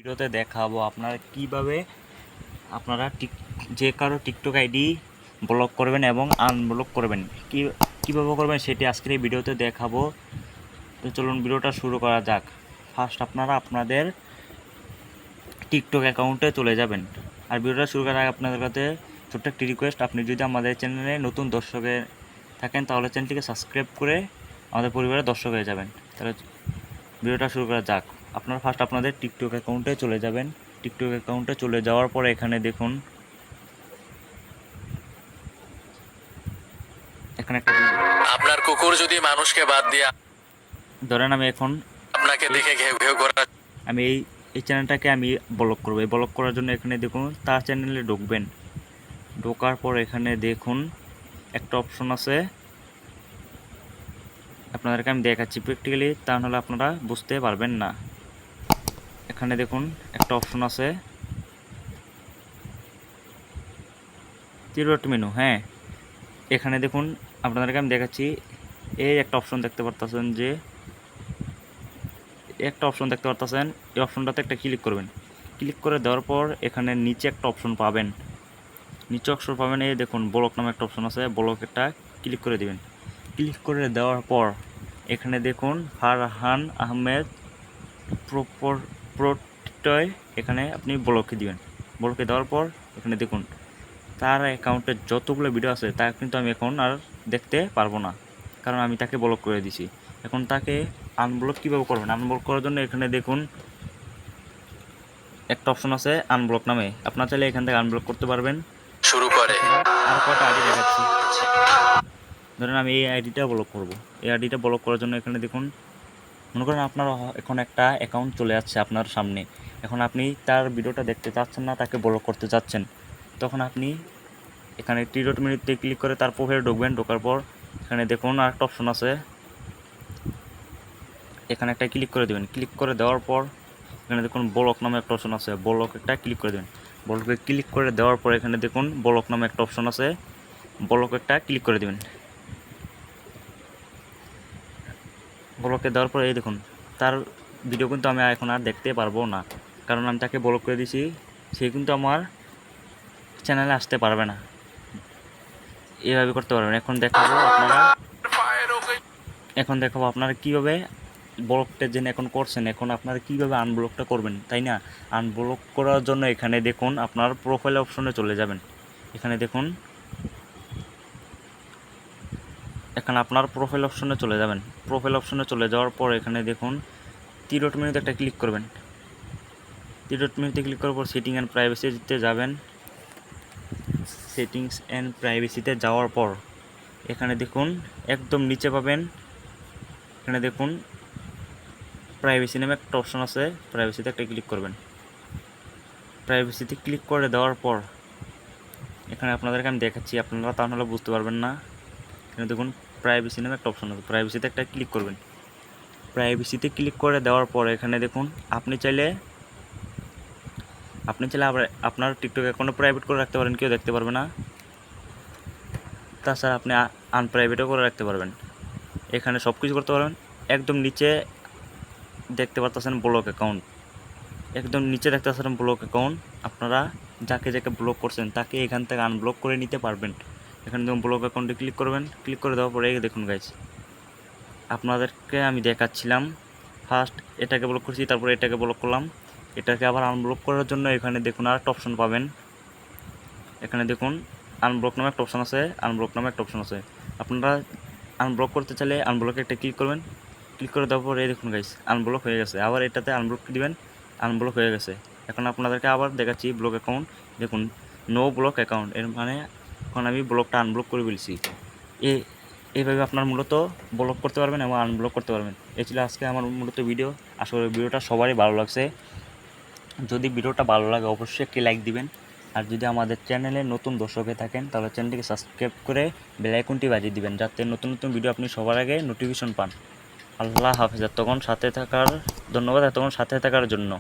ভিডিওতে দেখাবো আপনারা কিভাবে যে কারো টিকটক আইডি ব্লক করবেন এবং আনব্লক করবেন, কিভাবে করবেন সেটি আজকের এই ভিডিওতে দেখাবো। তো চলুন ভিডিওটা শুরু করা যাক। ফার্স্ট আপনারা আপনাদের টিকটক অ্যাকাউন্টে চলে যাবেন। আর ভিডিওটা শুরু করার আগে আপনাদের কাছে ছোট্ট একটি রিকোয়েস্ট, আপনি যদি আমাদের চ্যানেলে নতুন দর্শকে থাকেন তাহলে চ্যানেলটিকে সাবস্ক্রাইব করে আমাদের পরিবারের দর্শক হয়ে যাবেন। তাহলে ভিডিওটা শুরু করা যাক। আপনারা ফার্স্ট আপনাদের টিকটক অ্যাকাউন্টে চলে যাবেন। টিকটক অ্যাকাউন্টে চলে যাওয়ার পরে এখানে দেখুন, এখানে একটা আপনার কুকুর যদি মানুষকে বাদ দিয়ে ধরেন আমি এখন আপনাকে দেখে ঘেউ ঘেউ করা, আমি এই চ্যানেলটাকে আমি ব্লক করবো। এই ব্লক করার জন্য এখানে দেখুন তার চ্যানেলে ঢুকবেন। ঢোকার পর এখানে দেখুন একটা অপশন আছে, আপনাদেরকে আমি দেখাচ্ছি প্র্যাকটিক্যালি, তা নাহলে আপনারা বুঝতে পারবেন না। এখানে দেখুন একটা অপশন আছে থ্রি মেনু। হ্যাঁ, এখানে দেখুন আপনাদেরকে আমি দেখাচ্ছি, এই একটা অপশন দেখতে পারতেছেন, এই অপশনটাতে একটা ক্লিক করবেন। ক্লিক করে দেওয়ার পর এখানে নিচে একটা অপশন পাবেন, এই দেখুন ব্লক নামে একটা অপশন আছে, ব্লকটা ক্লিক করে দিবেন। ক্লিক করে দেওয়ার পর এখানে দেখুন ফারহান আহমেদ প্রত্যয়, এখানে আপনি ব্লকে দিবেন। ব্লকে দেওয়ার পর এখানে দেখুন তার অ্যাকাউন্টে যতগুলো ভিডিও আছে তা কিন্তু আমি এখন আর দেখতে পারবো না, কারণ আমি তাকে ব্লক করে দিছি। এখন তাকে আনব্লক কীভাবে করবেন? আনব্লক করার জন্য এখানে দেখুন একটা অপশন আছে আনব্লক নামে, আপনার চাইলে এখান থেকে আনব্লক করতে পারবেন। শুরু করে আর কটা আইডি দেখাচ্ছি। ধরেন আমি এই আইডিটা ব্লক করব। এই আইডিটা ব্লক করার জন্য এখানে দেখুন, মনে করেন আপনার এখন একটা অ্যাকাউন্ট চলে যাচ্ছে আপনার সামনে, এখন আপনি তার ভিডিওটা দেখতে চাচ্ছেন না, তাকে ব্লক করতে চাচ্ছেন, তখন আপনি এখানে থ্রি ডট মেনুতে ক্লিক করে তার প্রোফাইলে ঢুকবেন। ঢোকার পর এখানে দেখুন আর একটা অপশন আছে, এখানে একটা ক্লিক করে দেবেন। ক্লিক করে দেওয়ার পর এখানে দেখুন ব্লক নামে একটা অপশন আছে, ব্লক একটা ক্লিক করে দেবেন। ব্লকে ক্লিক করে দেওয়ার পর এখানে দেখুন ব্লক নামে একটা অপশন আছে, ব্লক একটা ক্লিক করে দেবেন। ব্লকে দেওয়ার পর এই দেখুন তার ভিডিও কিন্তু আমি এখন আর দেখতে পারবো না, কারণ আমি তাকে ব্লক করে দিয়েছি। সে কিন্তু আমার চ্যানেলে আসতে পারবে না। এইভাবে করতে পারবেন। এখন দেখাবো আপনারা কীভাবে ব্লকটা যেন এখন করছেন, এখন আপনারা কীভাবে আনব্লকটা করবেন, তাই না? আনব্লক করার জন্য এখানে দেখুন আপনার প্রোফাইল অপশনে চলে যাবেন। এখানে দেখুন এখানে আপনার প্রোফাইল অপশনে চলে যাবেন। প্রোফাইল অপশনে চলে যাওয়ার পর এখানে দেখুন থ্রি ডট মেনুতে একটা ক্লিক করবেন। থ্রি ডট মেনুতে ক্লিক করার পর সেটিং অ্যান্ড প্রাইভেসিতে যাবেন। সেটিংস অ্যান্ড প্রাইভেসিতে যাওয়ার পর এখানে দেখুন একদম নিচে পাবেন, এখানে দেখুন প্রাইভেসি নামে একটা অপশন আছে, প্রাইভেসিতে একটা ক্লিক করবেন। প্রাইভেসিতে ক্লিক করে দেওয়ার পর এখানে আপনাদেরকে আমি দেখাচ্ছি, আপনারা তাহলে বুঝতে পারবেন না। এখানে দেখুন প্রাইভেসি নামে একটা অপশন আছে, প্রাইভেসিতে একটা ক্লিক করবেন। প্রাইভেসিতে ক্লিক করে দেওয়ার পর এখানে দেখুন আপনি চাইলে আবার আপনার টিকটক অ্যাকাউন্টে প্রাইভেট করে রাখতে পারেন, কেউ দেখতে পারবে না। তাছাড়া আপনি আনপ্রাইভেটও করে রাখতে পারবেন। এখানে সব কিছু করতে পারবেন। একদম নিচে দেখতে পারতেছেন ব্লক অ্যাকাউন্ট, একদম নিচে দেখতে পাচ্ছেন ব্লক অ্যাকাউন্ট। আপনারা যাকে ব্লক করছেন তাকে এখান থেকে আনব্লক করে নিতে পারবেন। এখানে দেখুন ব্লক অ্যাকাউন্টে ক্লিক করবেন। ক্লিক করে দেওয়ার পরে দেখুন গাইস, আপনাদেরকে আমি দেখাচ্ছিলাম ফার্স্ট এটাকে ব্লক করছি, তারপরে এটাকে ব্লক করলাম। এটাকে আবার আনব্লক করার জন্য এখানে দেখুন আর একটা অপশন পাবেন। এখানে দেখুন আনব্লক নামে একটা অপশন আছে, আপনারা আনব্লক করতে চাইলে আনব্লকে একটা ক্লিক করবেন। ক্লিক করে দেওয়ার পর এই দেখুন গাইস আনব্লক হয়ে গেছে। আবার এটাতে আনব্লক দিবেন, আনব্লক হয়ে গেছে। এখন আপনাদেরকে আবার দেখাচ্ছি ব্লক অ্যাকাউন্ট, দেখুন নো ব্লক অ্যাকাউন্ট, এর মানে এখন আমি ব্লকটা আনব্লক করে ফেলছি। এইভাবে আপনার মূলত ব্লক করতে পারবেন এবং আনব্লক করতে পারবেন। এই ছিল আজকে আমার মূলত ভিডিও। আশা করি ভিডিওটা সবারই ভালো লাগছে। যদি ভিডিওটা ভালো লাগে অবশ্যই একটি লাইক দিবেন। আর যদি আমাদের চ্যানেলে নতুন দর্শক হয়ে থাকেন তাহলে চ্যানেলটিকে সাবস্ক্রাইব করে বেল আইকনটি বাজিয়ে দিবেন, যাতে নতুন নতুন ভিডিও আপনি সবার আগে নোটিফিকেশন পান। আল্লাহ হাফেজ। ধন্যবাদ এতক্ষণ সাথে থাকার জন্য।